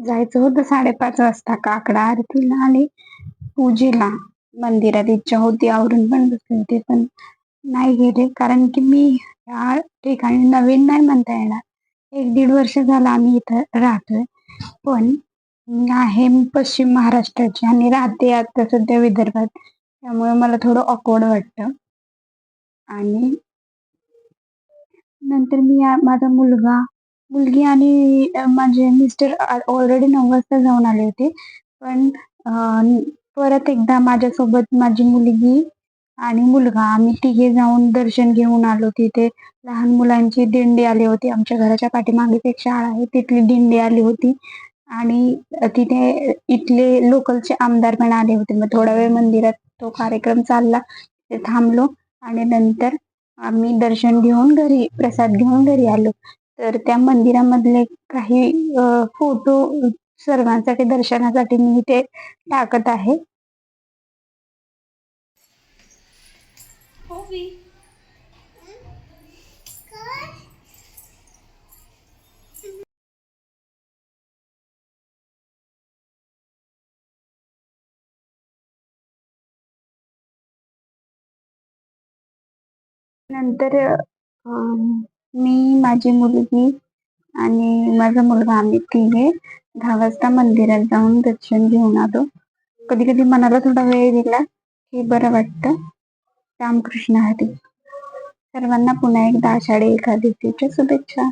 जायचं होतं 5:30 वाजता काकडा आरतीला आणि पूजेला मंदिरात इच्छा होती, आवरून पण बसले होते, पण नाही गेले कारण की मी या ठिकाणी नवीन नाही म्हणता येणार. 1-1.5 वर्ष झालं आम्ही इथं राहतोय. पण मी पश्चिम महाराष्ट्राची आणि राहते आता सध्या विदर्भात. त्यामुळे मला थोडं ऑकवर्ड वाटतं. आणि नंतर माझा मुलगी आणि माझे मिस्टर ऑलरेडी 9 वाजता जाऊन आले होते. पण अ, परत एकदा माझ्यासोबत माझी मुलगी आणि मुलगा आम्ही तिघे जाऊन दर्शन घेऊन आलो. तिथे लहान मुलांची दिंडी आली होती. आमच्या घराच्या पाठीमागे एक शाळा आहे, तिथली दिंडी आली होती आणि तिथे इथले लोकलचे आमदार पण आले होते. मग थोडा वेळ मंदिरात तो कार्यक्रम चालला. तिथे थांबलो आणि नंतर आम्ही दर्शन घेऊन प्रसाद घेऊन घरी आलो. तर त्या मंदिरामधले काही फोटो सर्वांसाठी दर्शनासाठी मी इथे टाकत आहे. नंतर मी, माझी मुलगी आणि माझा मुलगा आम्ही तिघे 10 वाजता मंदिरात जाऊन दर्शन घेऊन आलो. कधी-कधी मनाला थोडा वेळ दिला की बरं वाटतं. रामकृष्ण हरी. सर्वांना पुन्हा एकदा आषाढी एकादशीच्या शुभेच्छा.